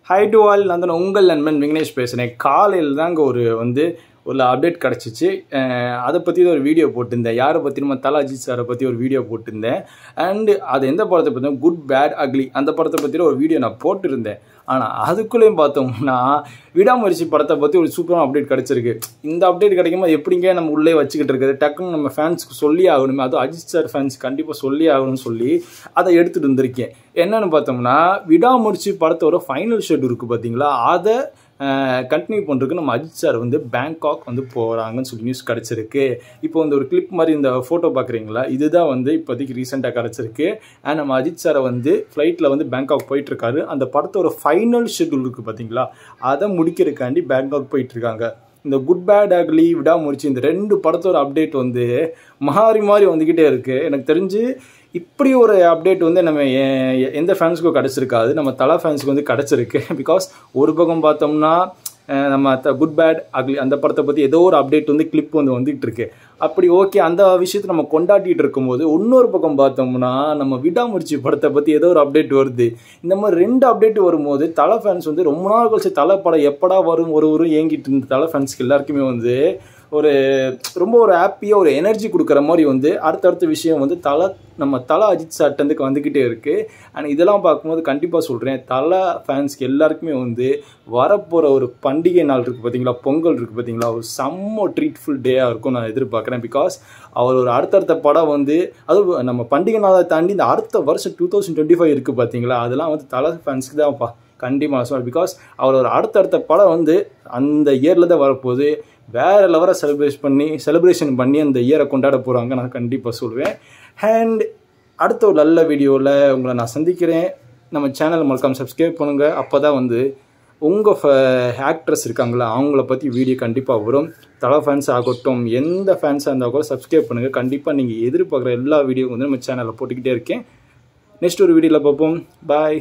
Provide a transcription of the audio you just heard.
Hi to all, நான் தான் உங்கள் நண்பன் விக்னேஷ் பேசுகிறேன். காலையில் தாங்க ஒரு அப்டேட் கிடச்சிச்சு. அதை பற்றி ஒரு வீடியோ போட்டிருந்தேன். யாரை பற்றி நம்ம தல அஜித் சாரை பற்றி ஒரு வீடியோ போட்டிருந்தேன். அண்டு அது எந்த படத்தை பற்றி குட் பேட் அக்லி அந்த படத்தை பற்றி ஒரு வீடியோ நான் போட்டிருந்தேன். ஆனால் அதுக்குள்ளேயும் பார்த்தோம்னா விடாமுயற்சி படத்தை பற்றி ஒரு சூப்பரான அப்டேட் கிடச்சிருக்கு. இந்த அப்டேட் கிடைக்கும்போது எப்படிங்க நம்ம உள்ளே வச்சுக்கிட்டு இருக்குது, டக்குன்னு நம்ம ஃபேன்ஸுக்கு சொல்லி ஆகணுமே, அதுவும் அஜித் சார் ஃபேன்ஸ் கண்டிப்பாக சொல்லி ஆகணும்னு சொல்லி அதை எடுத்துகிட்டு வந்திருக்கேன். என்னென்னு பார்த்தோம்னா விடாமுயற்சி படத்தோட ஃபைனல் ஷெட்யூல் இருக்குது பார்த்தீங்களா, அதை கண்டினியூ பண்ணுறதுக்கு நம்ம அஜித் சார் பேங்காக் போகிறாங்கன்னு சொல்லி நியூஸ் கிடச்சிருக்கு. இப்போ ஒரு கிளிப் மாதிரி இந்த ஃபோட்டோ பார்க்குறீங்களா, இதுதான் இப்போதைக்கு ரீசெண்டாக கிடச்சிருக்கு. அண்ட் நம்ம அஜித் சாரை ஃப்ளைட்டில் பேங்காக் போயிட்டுருக்காரு. அந்த படத்தோட ஃபைனல் ஷெட்யூல் இருக்குது பார்த்தீங்களா, அதை முடிக்கிறதுக்காண்டி பேங்காக் போயிட்டுருக்காங்க. இந்த குட் பேட் அக்லி விடாமுயற்சி இந்த ரெண்டு படத்தோட அப்டேட் மாறி மாறி வந்துக்கிட்டே இருக்குது. எனக்கு தெரிஞ்சு இப்படி ஒரு அப்டேட் நம்ம எந்த ஃபேன்ஸுக்கும் கிடச்சிருக்காது, நம்ம தலை ஃபேன்ஸுக்கு கிடச்சிருக்கு. பிகாஸ் ஒரு பக்கம் பார்த்தோம்னா நம்ம குட் பேட் அக்லி அந்த படத்தை பற்றி ஏதோ ஒரு அப்டேட் கிளிப் வந்துகிட்டு இருக்கு. அப்படி ஓகே, அந்த விஷயத்தை நம்ம கொண்டாடிட்டு இருக்கும்போது இன்னொரு பக்கம் பார்த்தோம்னா நம்ம விடாமுயற்சி படத்தை பற்றி ஏதோ ஒரு அப்டேட் வருது. இந்த மாதிரி ரெண்டு அப்டேட் வரும்போது தலை ஃபேன்ஸ் ரொம்ப நாள் கழிச்சு தலை படம் எப்படா வரும் ஒரு ஏங்கிட்டு இருந்த தலை ஃபேன்ஸ்க்கு எல்லாருக்குமே ரொம்ப ஒரு ஹாப்பியாக ஒரு எனர்ஜி கொடுக்குற மாதிரி அடுத்தடுத்த விஷயம் நம்ம தலை அஜித் சார்ட்டந்துக்கு வந்துக்கிட்டே இருக்குது. அண்ட் இதெல்லாம் பார்க்கும்போது கண்டிப்பாக சொல்கிறேன், தலை ஃபேன்ஸ்க்கு எல்லாருக்குமே வரப்போகிற ஒரு பண்டிகை நாள் இருக்குது பார்த்தீங்களா, பொங்கல் இருக்குது பார்த்தீங்களா, ஒரு செம்ம ட்ரீட்ஃபுல் டேயாக இருக்கும் நான் எதிர்பார்க்குறேன். பிகாஸ் அவர் ஒரு அடுத்தடுத்த படம் அதுவும் நம்ம பண்டிகை நாளை தாண்டி இந்த அடுத்த வருஷம் 2025 இருக்குது பார்த்தீங்களா, அதெல்லாம் தலை ஃபேன்ஸ்க்கு தான்ப்பா கண்டிப்பாக சொல்லுவேன். பிகாஸ் அவர் ஒரு அடுத்தடுத்த படம் அந்த இயரில் தான் வரப்போகுது. வேறு லெவலாக செலிப்ரேஷன் பண்ணி அந்த இயரை கொண்டாட போகிறாங்க நான் கண்டிப்பாக சொல்வேன். அண்ட் அடுத்த ஒரு நல்ல வீடியோவில் உங்களை நான் சந்திக்கிறேன். நம்ம சேனலை மறக்காம சப்ஸ்கிரைப் பண்ணுங்கள். அப்போ தான் உங்கள் ஆக்ட்ரஸ் இருக்காங்களா அவங்கள பற்றி வீடியோ கண்டிப்பாக வரும். தலை ஃபேன்ஸ் ஆகட்டும், எந்த ஃபேன்ஸாக இருந்தால் கூட சப்ஸ்கிரைப் பண்ணுங்கள். கண்டிப்பாக நீங்கள் எதிர்பார்க்குற எல்லா வீடியோவும் நம்ம சேனலில் போட்டுக்கிட்டே இருக்கேன். நெக்ஸ்ட் ஒரு வீடியோவில் பார்ப்போம். பாய்.